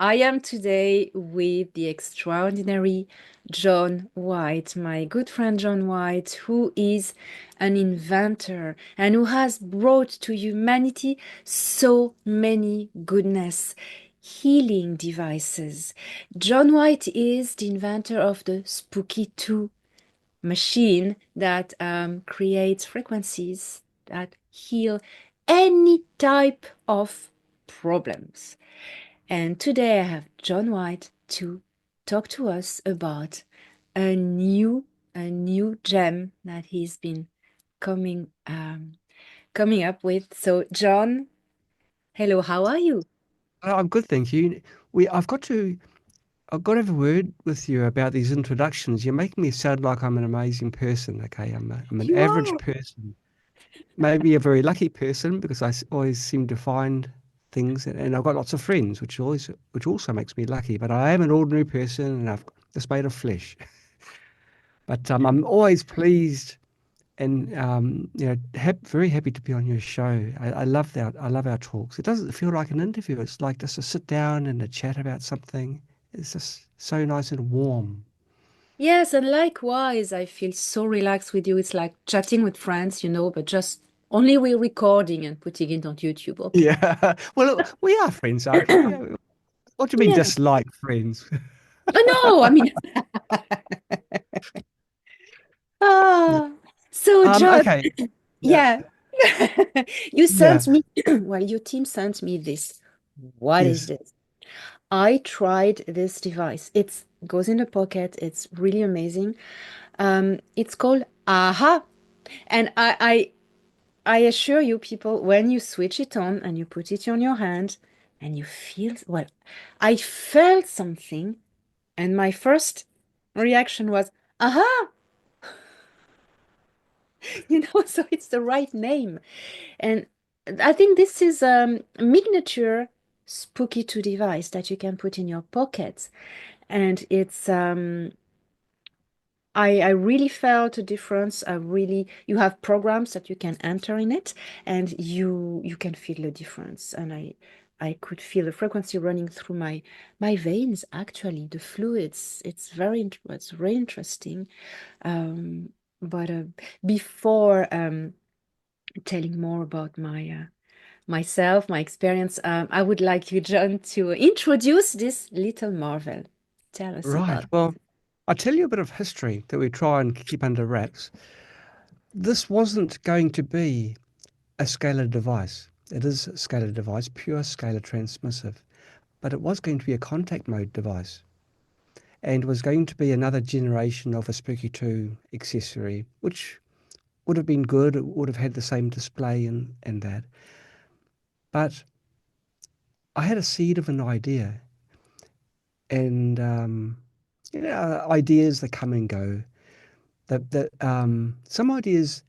I am today with the extraordinary John White, my good friend John White, who is an inventor and who has brought to humanity so many goodness, healing devices. John White is the inventor of the Spooky 2 machine that creates frequencies that heal any type of problems. And today I have John White to talk to us about a new a new gem that he's been coming coming up with. So John, hello, how are you? I'm good, thank you. I've got to have a word with you about these introductions. You're making me sound like I'm an amazing person. Okay, I'm an You average are. person, maybe a very lucky person because always seem to find things, and I've got lots of friends, which also makes me lucky. But I am an ordinary person, and I've just made of flesh. But I'm always pleased and very happy to be on your show. I love our talks. It doesn't feel like an interview. It's like just a sit down and a chat about something. It's just so nice and warm. Yes, and likewise, I feel so relaxed with you. It's like chatting with friends, but just only we're recording and putting it on YouTube, okay? Yeah. Well, we are friends, aren't we? Yeah. What do you mean, Yeah. just like friends? Oh, no, I mean, Yeah. ah, so John, Okay. Yeah. yeah, you Yeah. sent me, well, your team sent me this. What is Yes. this? I tried this device. It goes in the pocket. It's really amazing. It's called AHA. And I assure you, people, when you switch it on and you put it on your hand and you feel, well, I felt something. And my first reaction was, aha, so it's the right name. And I think this is a miniature Spooky 2 device that you can put in your pocket. And it's I really felt a difference. You have programs that you can enter in it and you can feel the difference. And I could feel the frequency running through my veins, actually, the fluids. It's very interesting. Um, but before telling more about myself, my experience, I would like you, John, to introduce this little marvel. Tell us Right. about. Well, I'll tell you a bit of history that we try and keep under wraps. This wasn't going to be a scalar device. It is a scalar device, pure scalar transmissive, but it was going to be a contact mode device and was going to be another generation of a Spooky 2 accessory, which would have been good. It would have had the same display and that. But I had a seed of an idea, and ideas that come and go. That some ideas,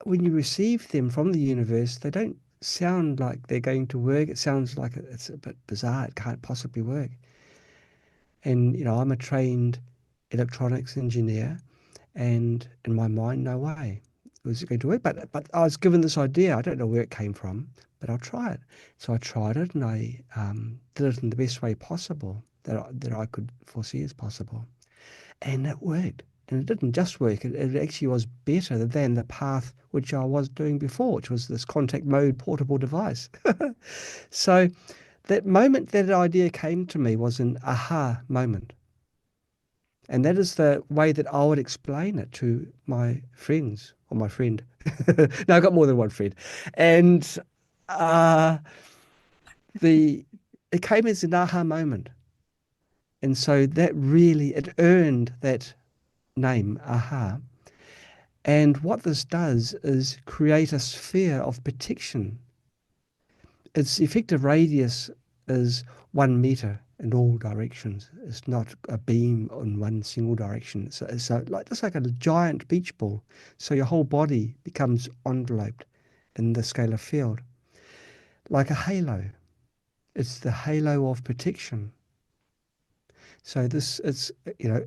when you receive them from the universe, they don't sound like they're going to work. It sounds like it's a bit bizarre. It can't possibly work. And I'm a trained electronics engineer, and in my mind, no way was it going to work. But I was given this idea. I don't know where it came from, but I'll try it. So I tried it, and I did it in the best way possible that I could foresee as possible, and it worked. And it didn't just work; it actually was better than the path which I was doing before, which was this contact mode portable device. So that moment that idea came to me was an aha moment. And that is the way that I would explain it to my friends or my friend. No, I've got more than one friend. And uh, the it came as an aha moment. And so it earned that name, aha. And what this does is create a sphere of protection. Its effective radius is 1 meter in all directions. It's not a beam in one single direction. Just like a giant beach ball. So your whole body becomes enveloped in the scalar field, like a halo. It's the halo of protection. So this it's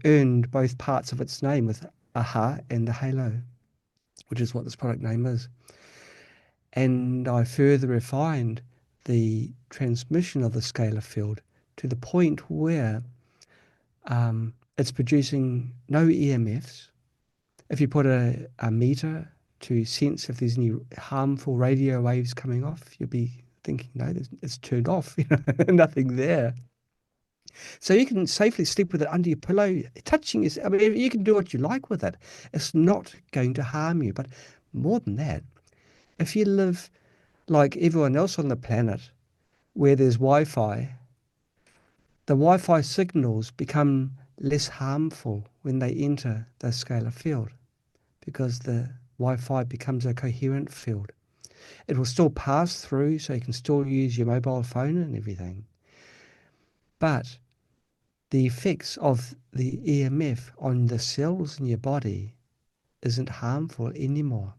earned both parts of its name with aha and the halo, which is what this product name is. And I further refined the transmission of the scalar field to the point where it's producing no EMFs. If you put a meter to sense if there's any harmful radio waves coming off, you'll be thinking, no, it's turned off, nothing there. So you can safely sleep with it under your pillow, touching it. I mean, you can do what you like with it. It's not going to harm you. But more than that, if you live like everyone else on the planet where there's Wi-Fi, the Wi-Fi signals become less harmful when they enter the scalar field because the Wi-Fi becomes a coherent field. It will still pass through, so you can still use your mobile phone and everything. But the effects of the EMF on the cells in your body isn't harmful anymore.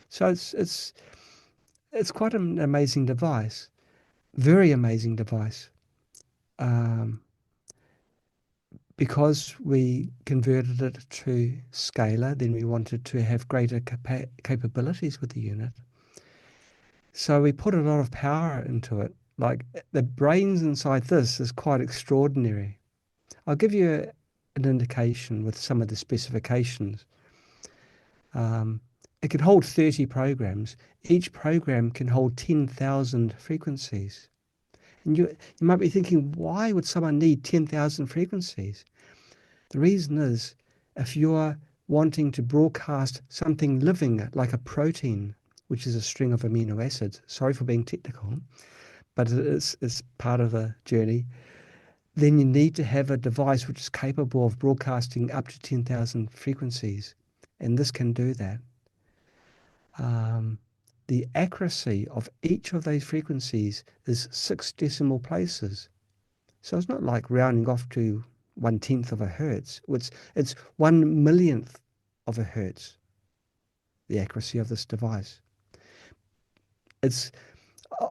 So it's quite an amazing device, very amazing device. Um, because we converted it to scalar, then we wanted to have greater capabilities with the unit. So we put a lot of power into it. Like the brains inside this is quite extraordinary. I'll give you an indication with some of the specifications. Um, it can hold 30 programs. Each program can hold 10,000 frequencies. And you might be thinking, why would someone need 10,000 frequencies? The reason is if you're wanting to broadcast something living like a protein, which is a string of amino acids, sorry for being technical, but it's part of the journey, then you need to have a device which is capable of broadcasting up to 10,000 frequencies. And this can do that. Um, the accuracy of each of those frequencies is 6 decimal places. So it's not like rounding off to 1/10 of a hertz. It's 1 millionth of a hertz, the accuracy of this device. It's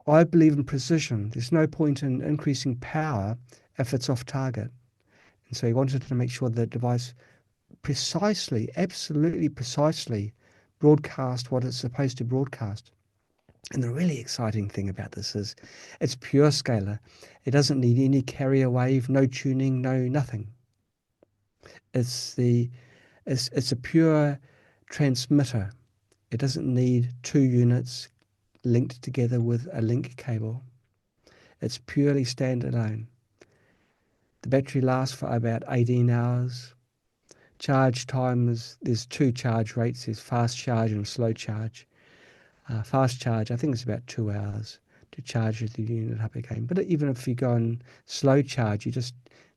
I believe in precision. There's no point in increasing power if it's off target. And so he wanted to make sure the device precisely, absolutely precisely broadcast what it's supposed to broadcast. And the really exciting thing about this is it's pure scalar. It doesn't need any carrier wave, no tuning, no nothing. It's the it's a pure transmitter. It doesn't need two units linked together with a link cable. It's purely standalone. The battery lasts for about 18 hours. Charge time is there's two charge rates. There's fast charge and slow charge. Fast charge, I think it's about 2 hours to charge the unit up again. But even if you go on slow charge, you just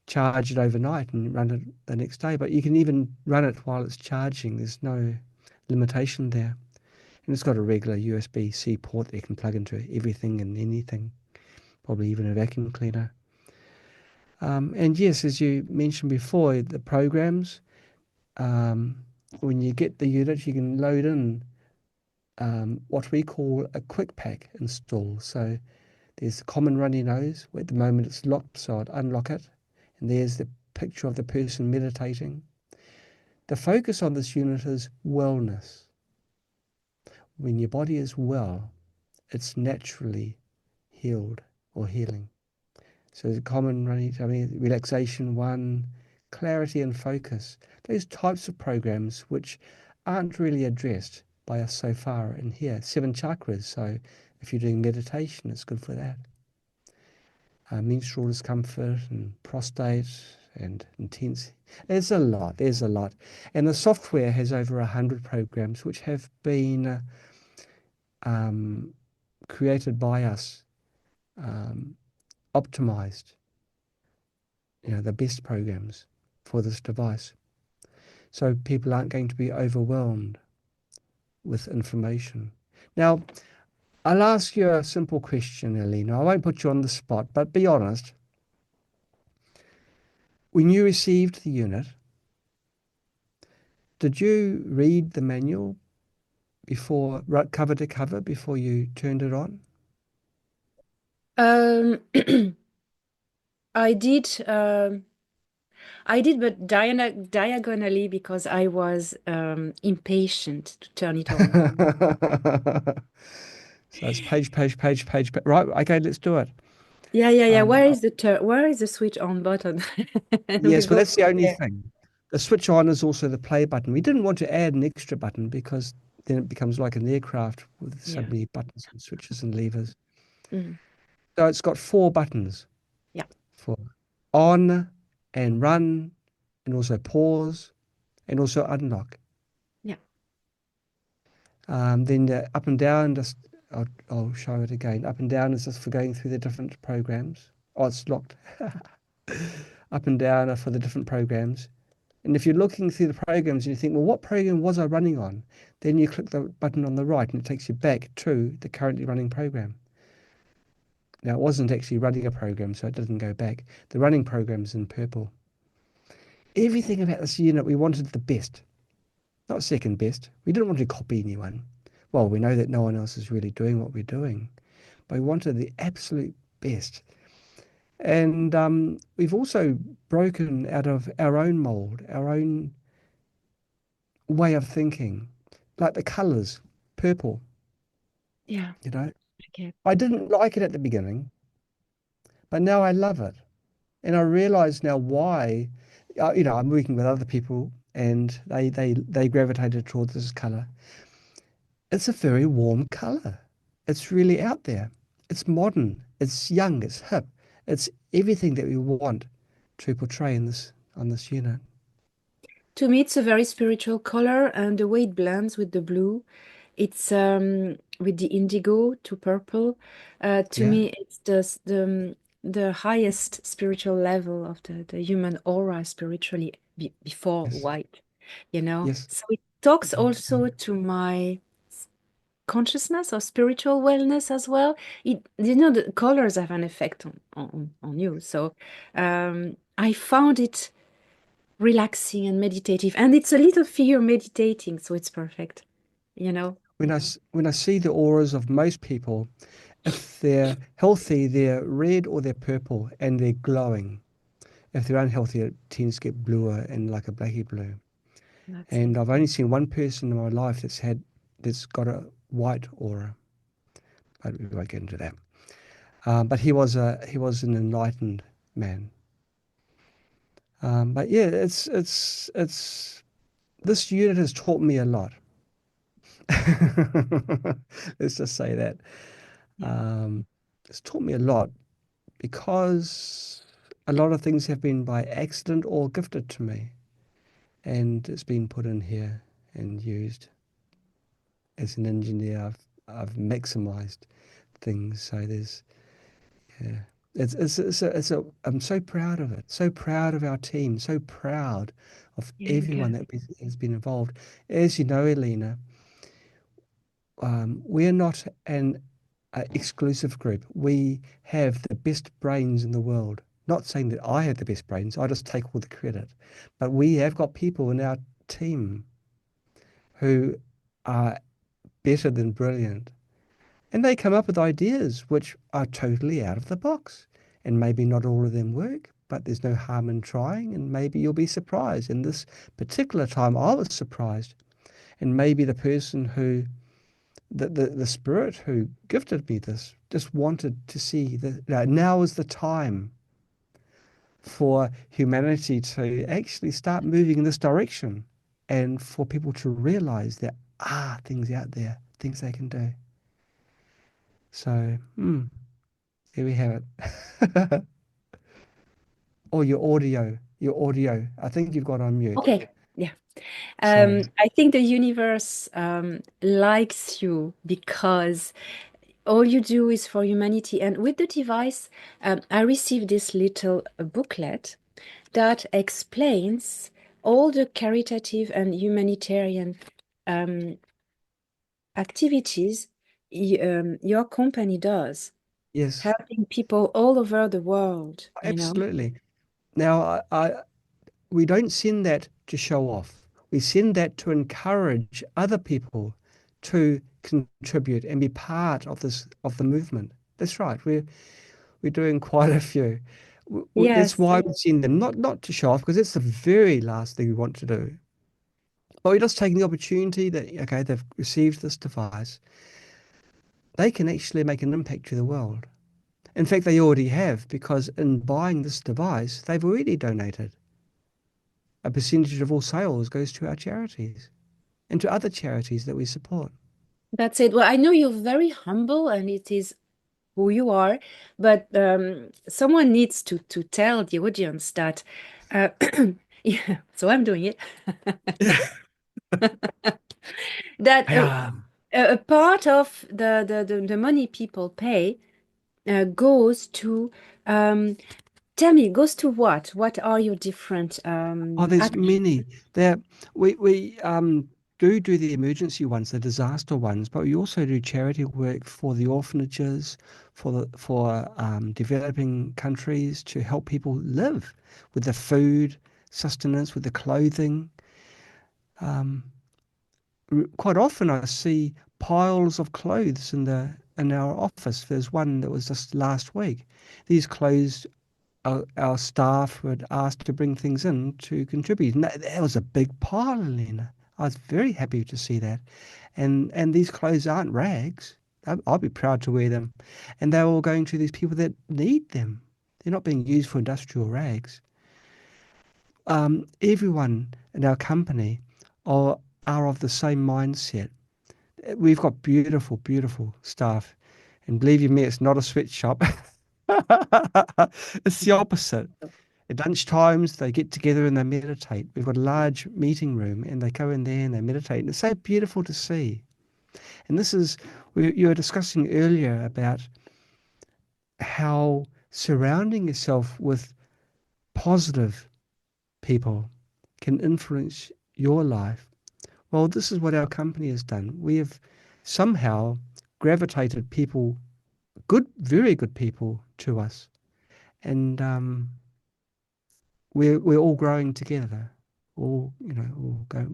charge it overnight and run it the next day. But you can even run it while it's charging. There's no limitation there. And it's got a regular USB-C port that you can plug into everything and anything, probably even a vacuum cleaner. And yes, as you mentioned before, the programs, um, when you get the unit, you can load in what we call a quick pack install. So there's the common runny nose. At the moment it's locked, so I'd unlock it. And there's the picture of the person meditating. The focus on this unit is wellness. When your body is well, it's naturally healed or healing. So the common runny, I mean, relaxation one, clarity and focus. Those types of programs which aren't really addressed by us so far in here. 7 chakras. So if you're doing meditation, it's good for that. Menstrual discomfort and prostate and intense. There's a lot. There's a lot. And the software has over 100 programs which have been um, created by us, um, optimized, the best programs for this device. So people aren't going to be overwhelmed with information. Now, I'll ask you a simple question, Elena. I won't put you on the spot, but be honest. When you received the unit, did you read the manual before, cover to cover, before you turned it on? Um, I did. I did, but diagonally because I was impatient to turn it on. So it's page, page, page, page. Right, okay, let's do it. Yeah, yeah, yeah. Um, Where is the switch on button? And we yes, well, go that's the from only there. thing. The switch on is also the play button. We didn't want to add an extra button because then it becomes like an aircraft with so Yeah. many buttons and switches and levers. Mm. So it's got four buttons Yeah. for on and run, and also pause, and also unlock. Yeah. Then up and down, just I'll show it again. Up and down is just for going through the different programs. Oh, it's locked. Up and down are for the different programs. And if you're looking through the programs and you think, well, what program was I running on? Then you click the button on the right and it takes you back to the currently running program. Now, it wasn't actually running a program, so it doesn't go back. The running program's in purple. Everything about this unit, we wanted the best, not second best. We didn't want to copy anyone. Well, we know that no one else is really doing what we're doing, but we wanted the absolute best. And we've also broken out of our own mold, our own way of thinking, like the colors, purple, Yeah. you know. Okay. I didn't like it at the beginning, but now I love it. And I realize now why, I'm working with other people and they gravitated towards this color. It's a very warm color. It's really out there. It's modern. It's young. It's hip. It's everything that we want to portray in this on this unit. To me, it's a very spiritual color, and the way it blends with the blue, it's with the indigo to purple. To Yeah. me, it's the highest spiritual level of the human aura spiritually before Yes. white, you know. Yes. So it talks also to my consciousness or spiritual wellness as well. The colors have an effect on you. So I found it relaxing and meditative. And it's a little figure meditating, so it's perfect, you know? When I see the auras of most people, if they're healthy, they're red or they're purple and they're glowing. If they're unhealthy, it tends to get bluer and like a blacky blue. That's it. And I've only seen one person in my life that's got a white aura, but we won't get into that. But he was an enlightened man. But yeah, it's this unit has taught me a lot. Let's just say that. Yeah. Um, it's taught me a lot because a lot of things have been by accident or gifted to me, and it's been put in here and used. As an engineer, I've maximized things. So there's yeah, I'm so proud of it. So proud of our team. So proud of Yeah, everyone good. that has been involved. As you know, Elena, we're not an exclusive group. We have the best brains in the world. Not saying that I have the best brains. I just take all the credit. But we have got people in our team who are better than brilliant. And they come up with ideas which are totally out of the box. And maybe not all of them work, but there's no harm in trying. And maybe you'll be surprised. In this particular time, I was surprised. And maybe the person who, the spirit who gifted me this, just wanted to see that now is the time for humanity to actually start moving in this direction and for people to realize there are things out there, things they can do. So, there we have it. Or your audio. I think you've got on mute. Okay. Yeah. Sorry. I think the universe likes you because all you do is for humanity. And with the device, I received this little booklet that explains all the caritative and humanitarian um, activities your company does, Yes, helping people all over the world, you know? absolutely. Now, we don't send that to show off. We send that to encourage other people to contribute and be part of the movement. That's right. We're doing quite a few. That's Yes. why we send them, not to show off, because it's the very last thing we want to do. But we're just taking the opportunity that, okay, they've received this device. They can actually make an impact to the world. In fact, they already have, because in buying this device, they've already donated. A percentage of all sales goes to our charities and to other charities that we support. That's it. Well, I know you're very humble and it is who you are, but someone needs to tell the audience that uh, yeah, so I'm doing it. That Yeah. a part of the money people pay goes to tell me, goes to what? What are your different Oh, there's actions? many. There, we do the emergency ones, the disaster ones, but we also do charity work for the orphanages, for developing countries to help people live with the food, sustenance, with the clothing. Um, Quite often I see piles of clothes in our office. There's one that was just last week. These clothes, our staff were asked to bring things in to contribute, and that was a big pile, Elena. I was very happy to see that, and these clothes aren't rags. I'll be proud to wear them, and they're all going to these people that need them. They're not being used for industrial rags. Everyone in our company are of the same mindset. We've got beautiful, beautiful staff. And believe you me, it's not a sweatshop. It's the opposite. At lunch times, they get together and they meditate. We've got a large meeting room and they go in there and they meditate. And it's so beautiful to see. And this is, you were discussing earlier about how surrounding yourself with positive people can influence your life. Well, this is what our company has done. We have somehow gravitated people, good, very good people, to us, and we're all growing together, all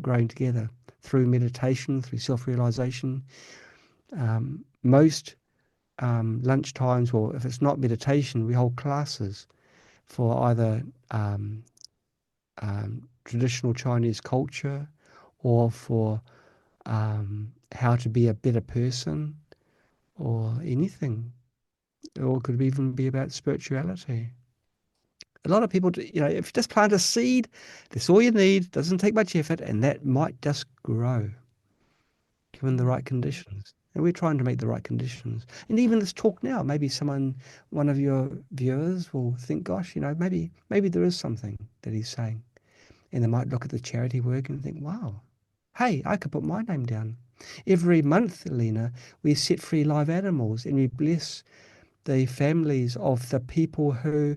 growing together through meditation, through self-realization. Most lunch times, or if it's not meditation, we hold classes for either traditional Chinese culture or for how to be a better person or anything, or it could even be about spirituality. A lot of people, if you just plant a seed, that's all you need. Doesn't take much effort, and that might just grow given the right conditions. And we're trying to make the right conditions. And even this talk now, maybe one of your viewers will think, gosh, maybe there is something that he's saying. And they might look at the charity work and think, wow, hey, I could put my name down. Every month, Lena, we set free live animals and we bless the families of the people who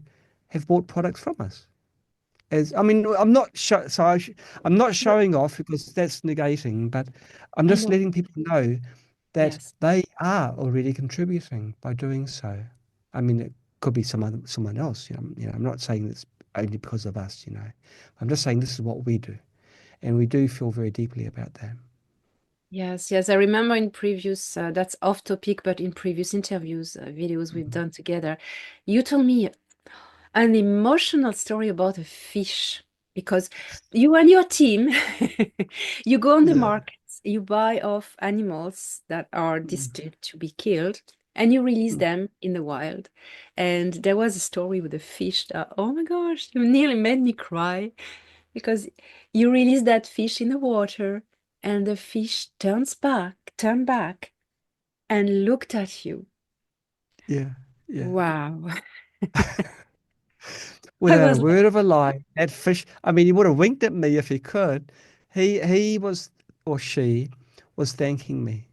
have bought products from us. As I mean, I'm not No, showing off because that's negating, but I'm I just know. letting people know that Yes. they are already contributing by doing so. I mean, it could be someone else. I'm not saying it's only because of us. I'm just saying this is what we do, and we do feel very deeply about that. Yes, yes. I remember in previous, that's off topic, but in previous interviews, videos we've Mhm. done together, you told me an emotional story about a fish because you and your team you go on the Yeah. markets, you buy off animals that are Mm. destined to be killed, and you release Mm. them in the wild. And there was a story with a fish that, oh my gosh, you nearly made me cry because you release that fish in the water and the fish turned back and looked at you. Yeah. Yeah. Wow. I Without a was like, word of a lie, that fish, I mean, he would have winked at me if he could. He was, or she was thanking me.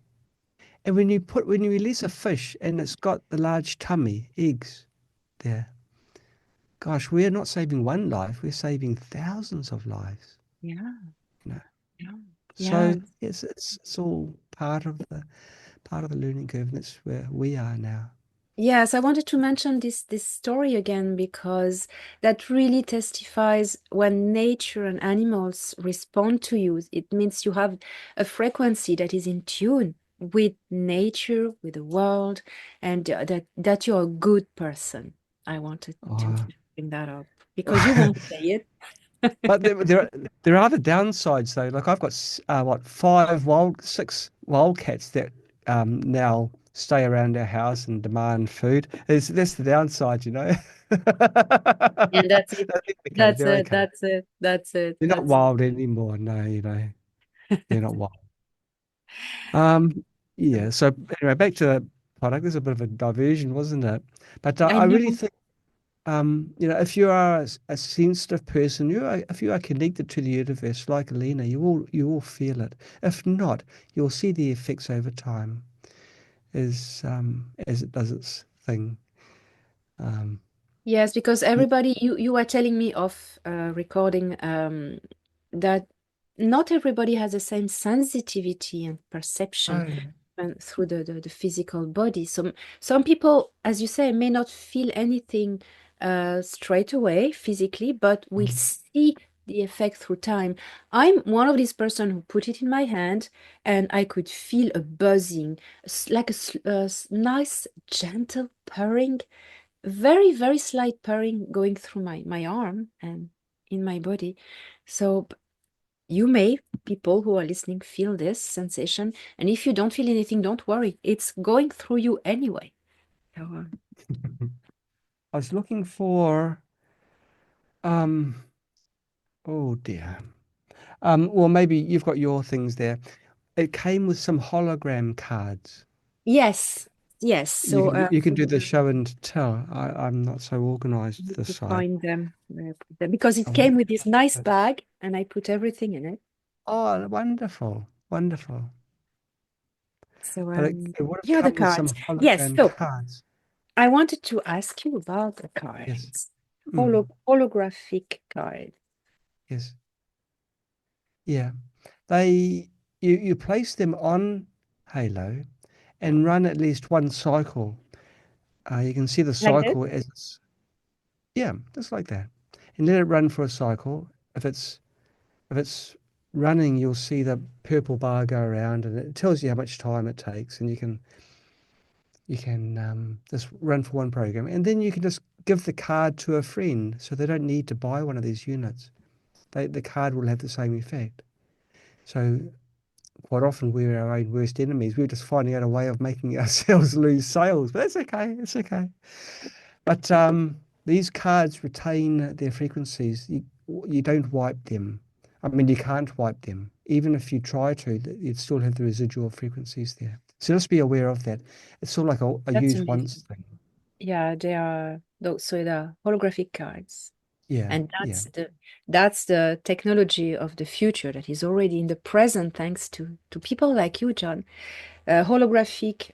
And when you release a fish and it's got the large tummy, eggs there, gosh, we're not saving one life, we're saving thousands of lives, yeah, you know. yeah, So yeah. yes, it's all part of the learning curve, and that's where we are now. Yes, I wanted to mention this story again because that really testifies when nature and animals respond to you. It means you have a frequency that is in tune with nature, with the world, and that you're a good person. I wanted to Oh. bring that up because you won't say it. But there are the downsides though. Like I've got what 6 wildcats that now stay around our house and demand food. That's the downside, you know. And that's it. They're okay. That's They're it. okay. That's it. That's it. They're not That's it. wild anymore. No, you know, they're not wild. Um, yeah. So anyway, back to the product. There's a bit of a diversion, wasn't it? But I I really know. think, you know, if you are a sensitive person, if you are connected to the universe like Lena, you will feel it. If not, you'll see the effects over time as it does its thing. Um, Yes, because y- everybody, you are telling me off recording that not everybody has the same sensitivity and perception oh, through the physical body. Some people, as you say, may not feel anything straight away physically, but will mm. see the effect through time. I'm one of these person who put it in my hand and I could feel a buzzing, like a nice, gentle purring, very, very slight purring going through my arm and in my body. So you may, people who are listening, feel this sensation. And if you don't feel anything, don't worry. It's going through you anyway. So, I was looking for um oh dear. Well, maybe you've got your things there. It came with some hologram cards. yes, yes. So You can do the show and tell. I'm not so organized this to side. find them, because I it wonder came with if this nice I could. bag and I put everything in it. Oh, wonderful, wonderful. So But it would have here are the come with some cards. Yes. hologram So cards. I wanted to ask you about the Yes. cards, Mm, holographic cards. yes. Yeah. They you place them on Halo and run at least one cycle. You can see the Like this? cycle as yeah, just like that. And let it run for a cycle. If it's running, you'll see the purple bar go around, and it tells you how much time it takes, and you can just run for one program, and then you can just give the card to a friend, so they don't need to buy one of these units. The card will have the same effect. So quite often we're our own worst enemies. We're just finding out a way of making ourselves lose sales, but that's okay. It's okay. But these cards retain their frequencies. You don't wipe them. I mean, you can't wipe them. Even if you try to, you'd still have the residual frequencies there. So just be aware of that. It's sort of like a That's use once amazing. thing. Yeah, they are those, so they are holographic cards. Yeah, And yeah. that's the technology of the future that is already in the present thanks to people like you, John. Holographic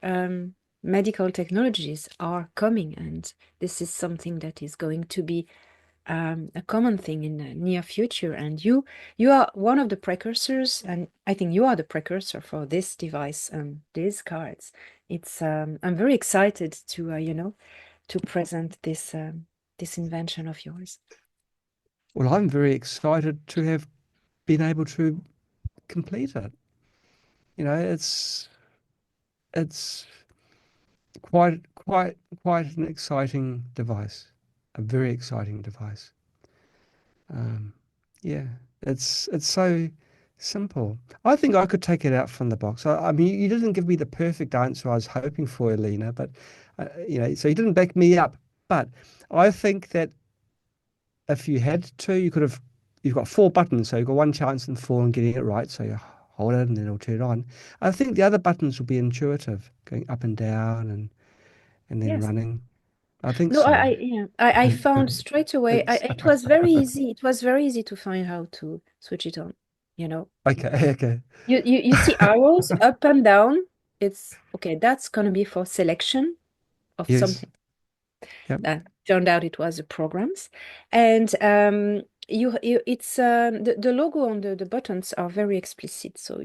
medical technologies are coming, and this is something that is going to be a common thing in the near future. And you are one of the precursors, and I think you are the precursor for this device and these cards. It's I'm very excited to to present this invention of yours. Well, I'm very excited to have been able to complete it. You know, it's quite an exciting device, a very exciting device. Um, yeah, it's so simple. I think I could take it out from the box. I mean, you didn't give me the perfect answer I was hoping for, Elena, but you know, so you didn't back me up. But I think that if you had to, you could have. You've got four buttons, so you've got one chance in four in getting it right. So you hold it and then it'll turn on. I think the other buttons will be intuitive, going up and down and then Yes. running. I think No, so. I found straight away. Thanks. It was very easy. It was very easy to find how to switch it on. You know, Okay, okay. you see arrows up and down. It's okay. That's gonna be for selection of Yes. something. Yep. That turned out it was the programs, and it's the logo on the buttons are very explicit. So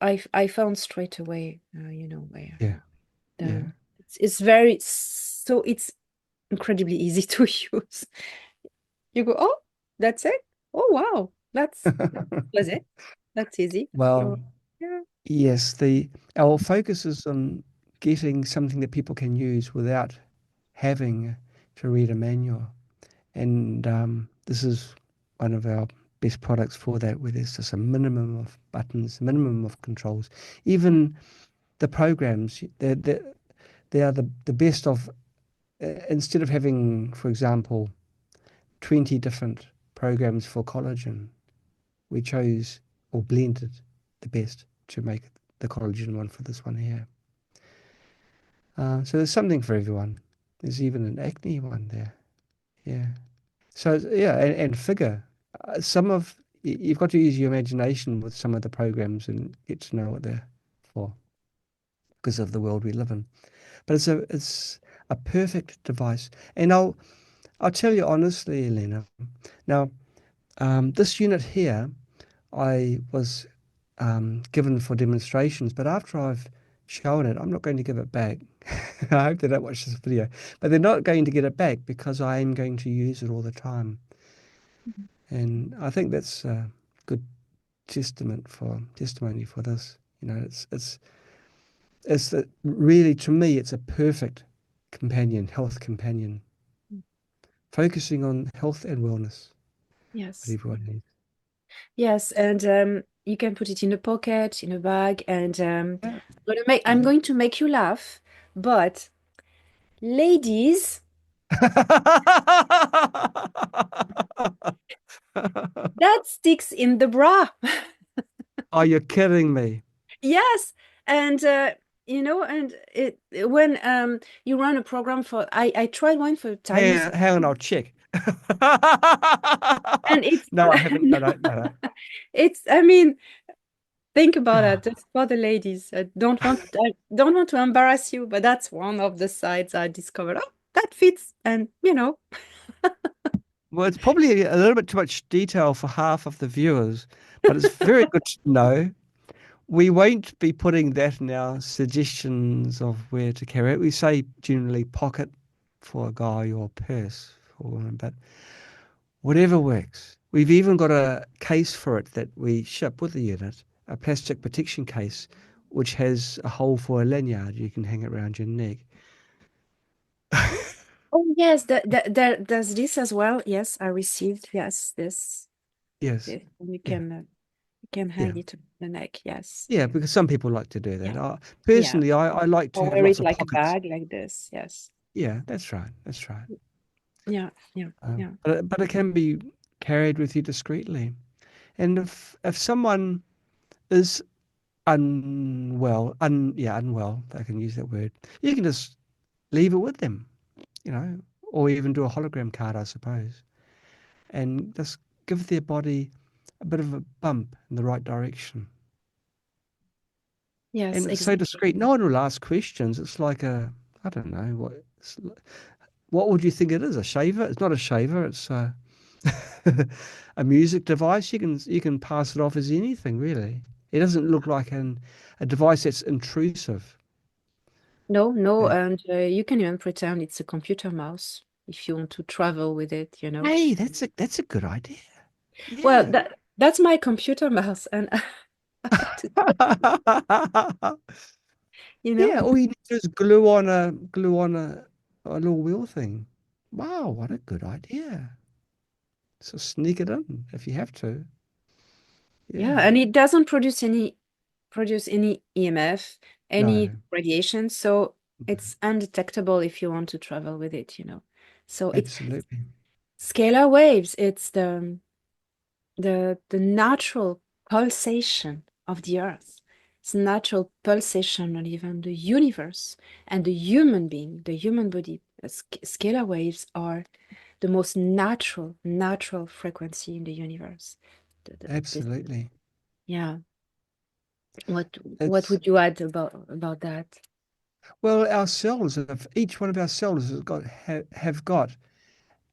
I found straight away. Where Yeah. Yeah. it's very so it's incredibly easy to use. You go, oh, that's it. Oh, wow, that was it. That's easy. Well, So yeah, yes, the our focus is on getting something that people can use without having to read a manual. And this is one of our best products for that, where there's just a minimum of buttons, minimum of controls. Even the programs, they are the best of, instead of having, for example, 20 different programs for collagen, we chose or blended the best to make the collagen one for this one here. So there's something for everyone. There's even an acne one there. Yeah. So yeah, and figure. You've got to use your imagination with some of the programs and get to know what they're for because of the world we live in. But it's a perfect device. And I'll tell you honestly, Elena. Now, this unit here, I was given for demonstrations, but after I've shown it, I'm not going to give it back. I hope they don't watch this video, but they're not going to get it back because I am going to use it all the time. And I think that's a good testimony for this. You know, really, to me, it's a perfect companion, health companion, focusing on health and wellness, what Yes. everyone needs. Yes, and you can put it in a pocket, in a bag, and Yeah, I'm yeah. going to make you laugh, but ladies, that sticks in the bra. Are you kidding me? Yes, and and it when you run a program for I tried one for tiny Hang on, I'll check. and it's No, I haven't. no, No, no, no, it's I mean think about no. it. It's for the ladies. I don't want to embarrass you, but that's one of the sides I discovered. Oh, that fits, and Well, it's probably a little bit too much detail for half of the viewers, but it's very good to know. We won't be putting that in our suggestions of where to carry it. We say generally pocket for a guy or purse for a woman, but whatever works. We've even got a case for it that we ship with the unit, a plastic protection case, which has a hole for a lanyard. You can hang it around your neck. oh yes, there's this as well. Yes, I received. Yes, Yes. this. Yeah. You can Yeah. hang it to the neck. Yes, Yeah, because some people like to do that. yeah, yeah. Personally, I like to Or have wear lots it of like a pockets. bag, like this. Yes. Yeah, that's right. That's right. Yeah, yeah, yeah. But it can be carried with you discreetly. And if someone is unwell, if I can use that word, you can just leave it with them, you know, or even do a hologram card, I suppose, and just give their body a bit of a bump in the right direction. Yes, And it's so exactly. discreet. No one will ask questions. It's like I don't know, what would you think it is? A shaver? It's not a shaver. It's a music device. You can pass it off as anything, really. It doesn't look like a device that's intrusive. No, no, Uh, and you can even pretend it's a computer mouse if you want to travel with it. Hey, that's a good idea. Well, Yeah. that's my computer mouse, and I have to, you know. Yeah, all you need to do is glue on a little wheel thing. Wow, what a good idea. So sneak it in if you have to. Yeah, Yeah. and it doesn't produce any EMF, any No, radiation, so it's undetectable if you want to travel with it. So it's absolutely. scalar waves. It's the natural pulsation of the earth. It's natural pulsation of even the universe and the human being, the human body. Scalar waves are the most natural frequency in the universe. This, Absolutely. yeah. What It's would you add about that? well, our cells have each one of our cells have got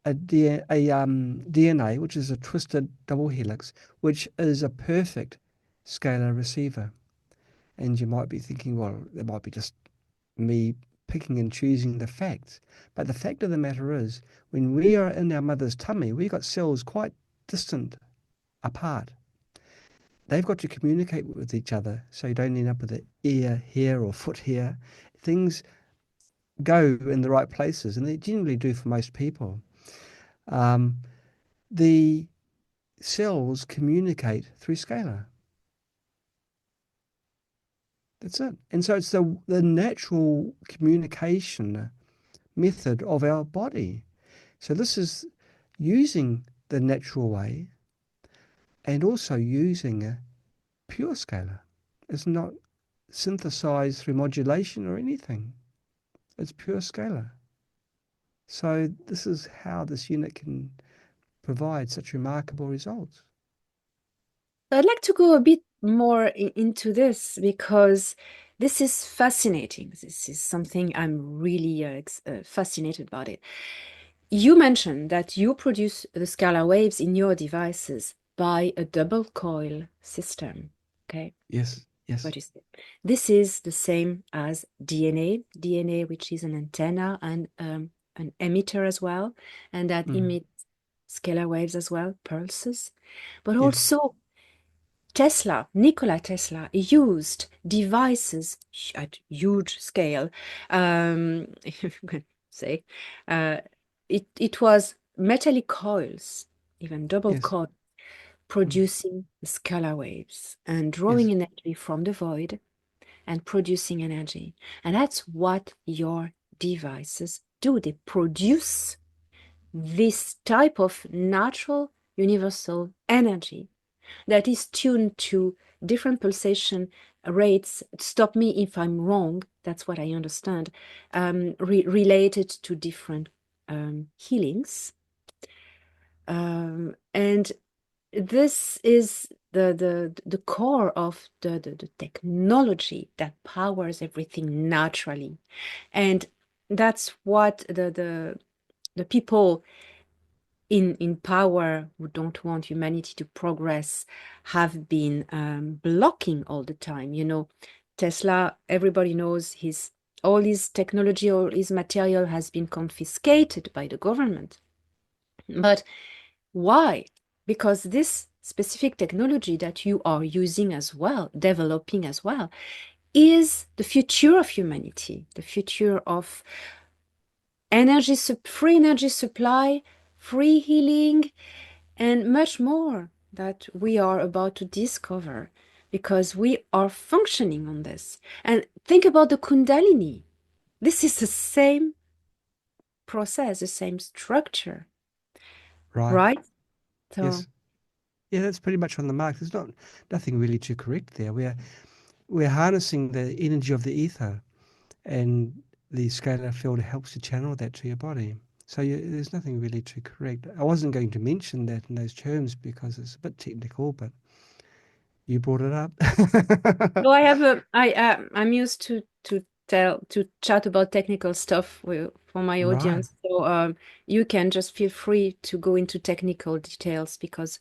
a DNA, which is a twisted double helix, which is a perfect scalar receiver. And you might be thinking, well, it might be just me picking and choosing the facts. But the fact of the matter is, when we are in our mother's tummy, we've got cells quite distant apart. They've got to communicate with each other so you don't end up with an ear here or foot here. Things go in the right places, and they generally do for most people. Um, the cells communicate through scalar. That's it. And so it's the natural communication method of our body. So this is using the natural way and also using a pure scalar. It's not synthesized through modulation or anything. It's pure scalar. So this is how this unit can provide such remarkable results. I'd like to go a bit more into this because this is fascinating. This is something I'm really fascinated about it. You mentioned that you produce the scalar waves in your devices by a double coil system. Okay, Yes, what yes. is it? This is the same as DNA, DNA, which is an antenna and an emitter as well, and that Mm, emits scalar waves as well, pulses. But yes, also Nikola Tesla used devices at huge scale. If you can say, uh, it was metallic coils, even double yes, coil, mm, producing scalar waves and drawing yes, energy from the void and producing energy. And that's what your devices do. They produce this type of natural universal energy that is tuned to different pulsation rates. Stop me if I'm wrong. That's what I understand. Related to different healings. And this is the core of the technology that powers everything naturally. And that's what the people in power who don't want humanity to progress have been blocking all the time. You know, Tesla, everybody knows his all his technology, all his material has been confiscated by the government. But why? Because this specific technology that you are using as well, developing as well, is the future of humanity, the future of free energy supply, free healing, and much more that we are about to discover because we are functioning on this. And think about the Kundalini. This is the same process, the same structure, right. right? So, Yes. Yeah, that's pretty much on the mark. There's nothing really to correct there. We're harnessing the energy of the ether, and the scalar field helps to channel that to your body. So there's nothing really to correct. I wasn't going to mention that in those terms because it's a bit technical, but you brought it up. so I'm used to chat about technical stuff for my Right. audience. So you can just feel free to go into technical details because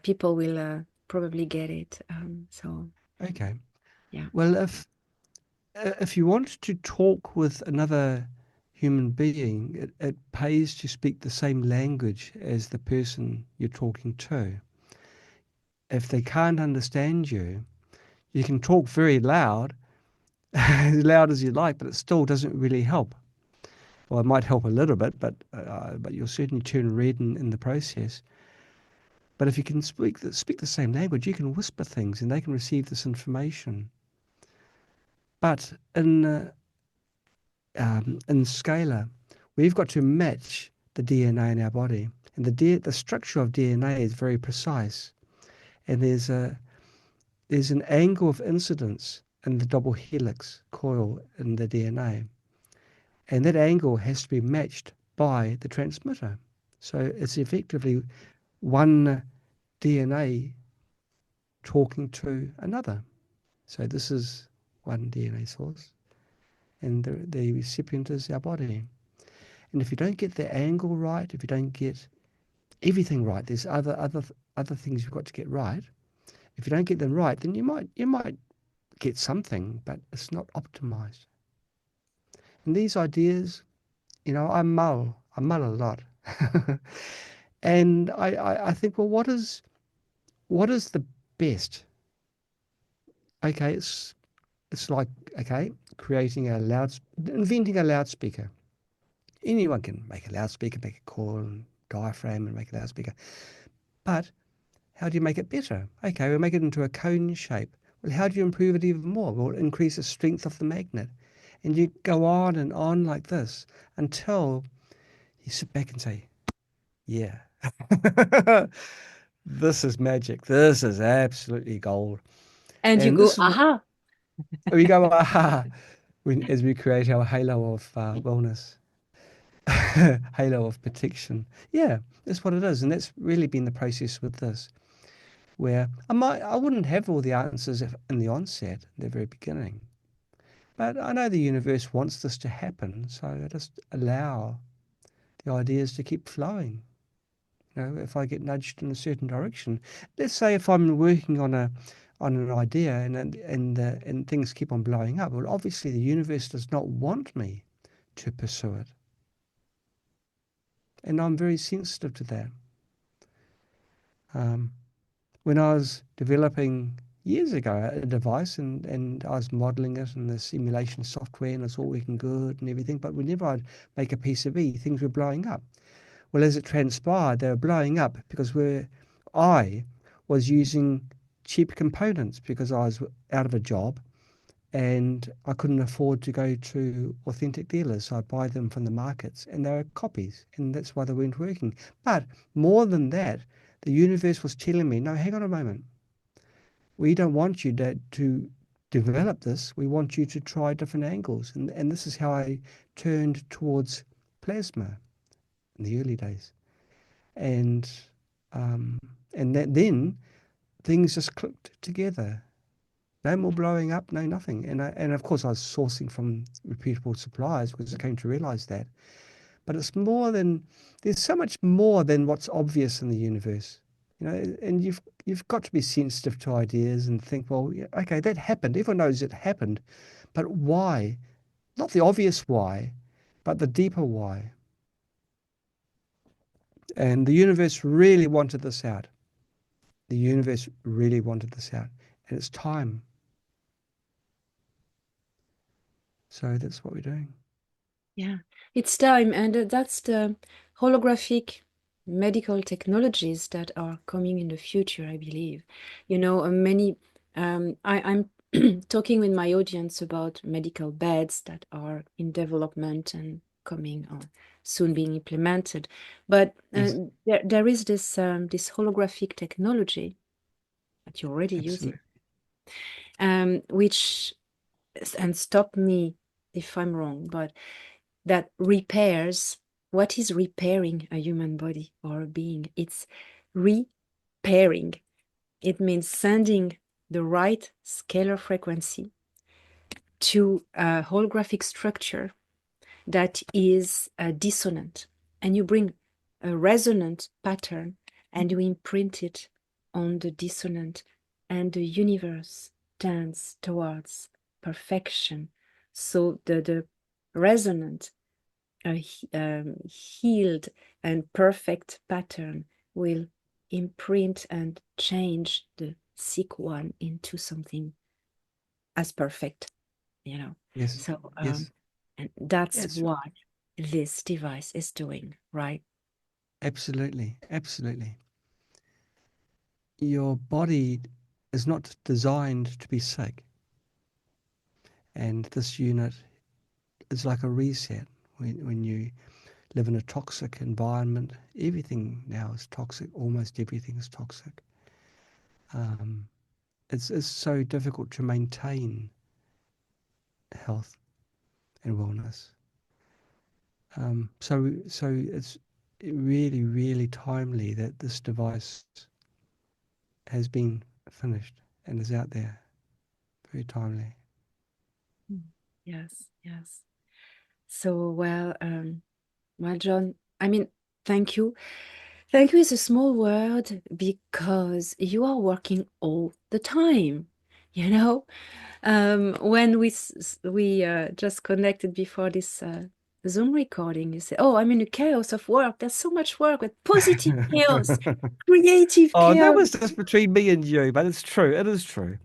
people will probably get it. So Okay. yeah. Well, if you want to talk with another human being, it pays to speak the same language as the person you're talking to. If they can't understand you, you can talk very loud, as loud as you like, but it still doesn't really help. Well, it might help a little bit, but you'll certainly turn red in the process. But if you can speak the same language, you can whisper things and they can receive this information. But in scalar, we've got to match the DNA in our body, and the structure of DNA is very precise. And there's an angle of incidence in the double helix coil in the DNA, and that angle has to be matched by the transmitter. So it's effectively one DNA talking to another. So this is one DNA source, and the recipient is our body. And if you don't get the angle right, if you don't get everything right, there's other things you've got to get right. If you don't get them right, then you might get something, but it's not optimized. And these ideas, I mull a lot, and I think, well, what is the best? Okay, it's like, okay, creating inventing a loudspeaker. Anyone can make a loudspeaker, make a coil and diaphragm and make a loudspeaker. But how do you make it better? Okay, we'll make it into a cone shape. Well, how do you improve it even more? Well, increase the strength of the magnet. And you go on and on like this until you sit back and say, yeah, this is magic. This is absolutely gold. And you And go, this is what aha. we go, ah, as we create our halo of wellness, halo of protection. Yeah, that's what it is. And that's really been the process with this, where I wouldn't have all the answers in the onset, the very beginning. But I know the universe wants this to happen, so I just allow the ideas to keep flowing. You know, if I get nudged in a certain direction, let's say if I'm working on an idea and things keep on blowing up, well, obviously the universe does not want me to pursue it, and I'm very sensitive to that. Um, when I was developing years ago a device and I was modeling it in the simulation software and it's all working good and everything, but whenever I'd make a PCB, things were blowing up. Well, as it transpired, they were blowing up because I was using cheap components because I was out of a job and I couldn't afford to go to authentic dealers. So I buy them from the markets and they were copies and that's why they weren't working. But more than that, the universe was telling me, no, hang on a moment. We don't want you to develop this. We want you to try different angles. And this is how I turned towards plasma in the early days. And um, and then things just clicked together. No more blowing up, no nothing. And of course I was sourcing from reputable suppliers because I came to realize that. But it's more than there's so much more than what's obvious in the universe. You know, and you've got to be sensitive to ideas and think, well, yeah, okay, that happened. Everyone knows it happened, but why? Not the obvious why, but the deeper why. And the universe really wanted this out. The universe really wanted this out, and it's time. So that's what we're doing. Yeah, it's time, and that's the holographic medical technologies that are coming in the future, I believe. You know, I'm talking with my audience about medical beds that are in development and coming or soon being implemented. But Yes, there is this holographic technology that you're already using, absolutely. which, and stop me if I'm wrong, but that repairs. What is repairing a human body or a being? It's repairing. It means sending the right scalar frequency to a holographic structure that is dissonant. And you bring a resonant pattern and you imprint it on the dissonant, and the universe tends towards perfection. So the resonant healed and perfect pattern will imprint and change the sick one into something as perfect, you know. Yes, So, yes. and that's It's what this device is doing, right? absolutely, absolutely. Your body is not designed to be sick, and this unit is like a reset. When you live in a toxic environment, everything now is toxic. Almost everything is toxic. Um, it's so difficult to maintain health and wellness. So it's really, really timely that this device has been finished and is out there. Very timely. Mm. Yes, yes. So, well, John, I mean, thank you. Thank you is a small word because you are working all the time, you know? When we just connected before this Zoom recording, you said, "Oh, I'm in a chaos of work. There's so much work, but positive chaos, creative Oh, that chaos." was just between me and you, but it's true. It is true.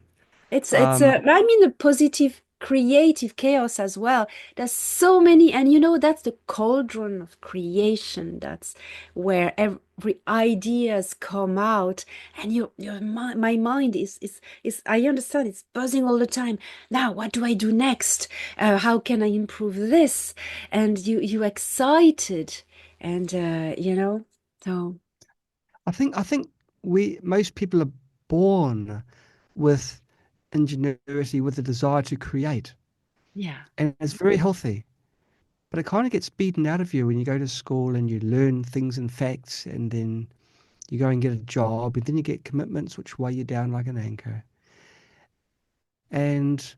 It's Um, I mean a positive. creative chaos as well. There's so many, and you know, that's the cauldron of creation. That's where every ideas come out, and my mind is. I understand it's buzzing all the time. Now, what do I do next? How can I improve this? And you excited, and you know, so I think we most people are born with ingenuity, with the desire to create, yeah. and it's very healthy. But it kind of gets beaten out of you when you go to school and you learn things and facts, and then you go and get a job, and then you get commitments which weigh you down like an anchor. And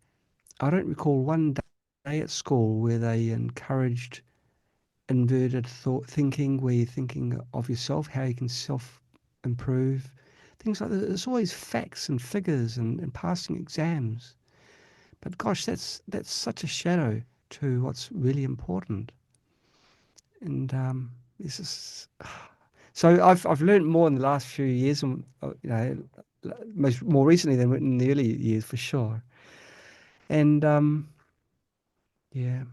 I don't recall one day at school where they encouraged inverted thought thinking, where you're thinking of yourself, how you can self improve, things like that. It's always facts and figures and passing exams. But gosh, that's such a shadow to what's really important. And this is so I've learned more in the last few years, and most more recently than in the early years for sure. And yeah,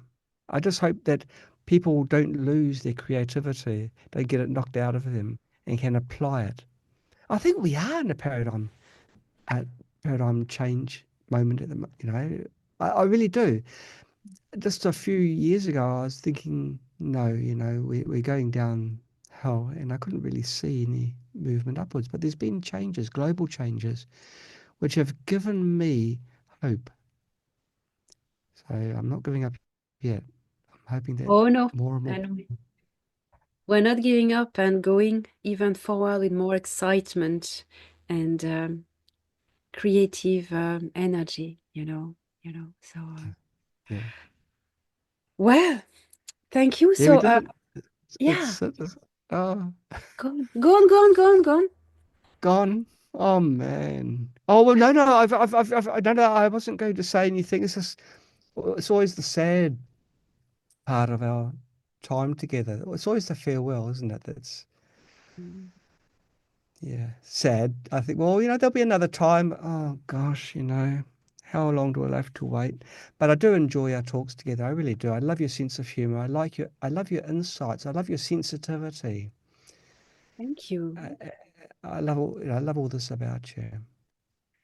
I just hope that people don't lose their creativity, don't get it knocked out of them, and can apply it. I think we are in a paradigm change moment at I really do. Just a few years ago, I was thinking, no, we're going down hell, and I couldn't really see any movement upwards. But there's been changes, global changes, which have given me hope. So I'm not giving up yet. I'm hoping that Oh no, more and more. and we're not giving up and going even forward with more excitement and creative energy, So, Yeah, well, thank you. yeah, we So, did it. yeah, It's oh, go on, go on, go on, go on, go on. gone. Oh man. Oh well, no, no. No, no. I wasn't going to say anything. It's just, it's always the sad part of our time together. It's always the farewell, isn't it? That's Mm. yeah, sad. I think, well, there'll be another time. Oh gosh, how long do I have to wait? But I do enjoy our talks together. I really do. I love your sense of humor. I love your insights. I love your sensitivity. Thank you. I love I love all this about you.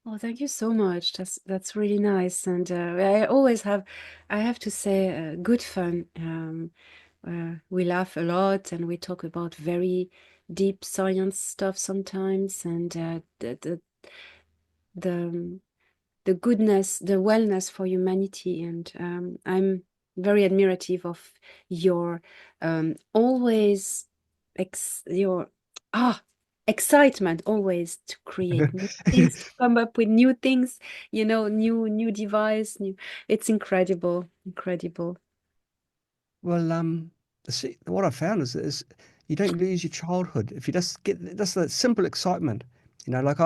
Oh, thank you so much. That's really nice, and I always have, I have to say, good fun. We laugh a lot, and we talk about very deep science stuff sometimes, and the the goodness, the wellness for humanity. And I'm very admirative of your always your excitement always to create new things, to come up with new things, new device, new. It's incredible, incredible. Well, see, what I found is you don't lose your childhood if you just get just that simple excitement. Like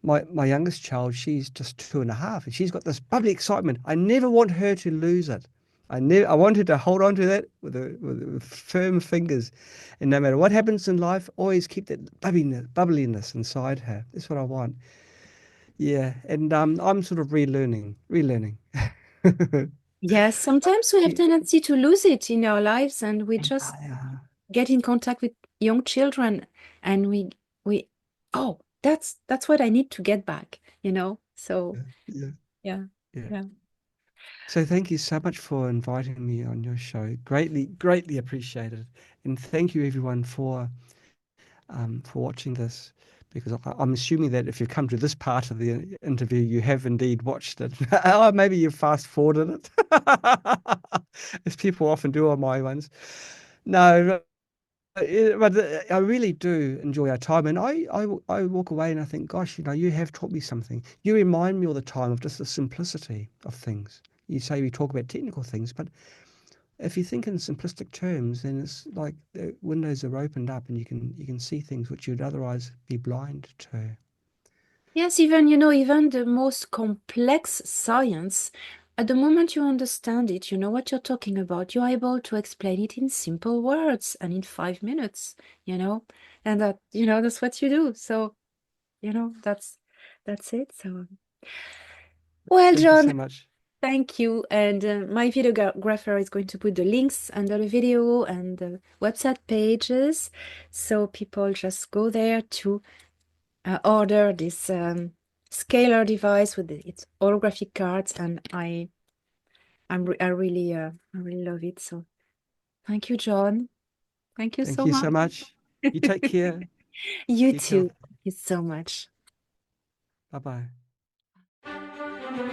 my youngest child, she's just 2.5, and she's got this bubbly excitement. I never want her to lose it. I want her to hold on to that with firm fingers, and no matter what happens in life, always keep that bubbliness inside her. That's what I want. Yeah, and I'm sort of relearning. Yes, sometimes we have Yeah, tendency to lose it in our lives, and we just yeah, get in contact with young children, and we oh, that's what I need to get back. So yeah, yeah, yeah. yeah. So thank you so much for inviting me on your show. Greatly, greatly appreciated. And thank you everyone for watching this, because I'm assuming that if you've come to this part of the interview, you have indeed watched it. Or maybe you fast forwarded it, as people often do on my ones. No, but I really do enjoy our time, and I walk away and I think, gosh, you have taught me something. You remind me all the time of just the simplicity of things. You say we talk about technical things, but if you think in simplistic terms, then it's like the windows are opened up, and you can see things which you'd otherwise be blind to. Yes, even the most complex science, at the moment you understand it, you know what you're talking about, you're able to explain it in simple words and in 5 minutes, you know, and that's what you do. So, that's it. So, well, Thank you John, so much. Thank you. And my videographer is going to put the links under the video and the website pages. So people just go there to order this scalar device with its holographic cards. And I really love it. So thank you, John. Thank you Thank so you so much. much. You take care. You Keep too. healthy. Thank you so much. Bye bye.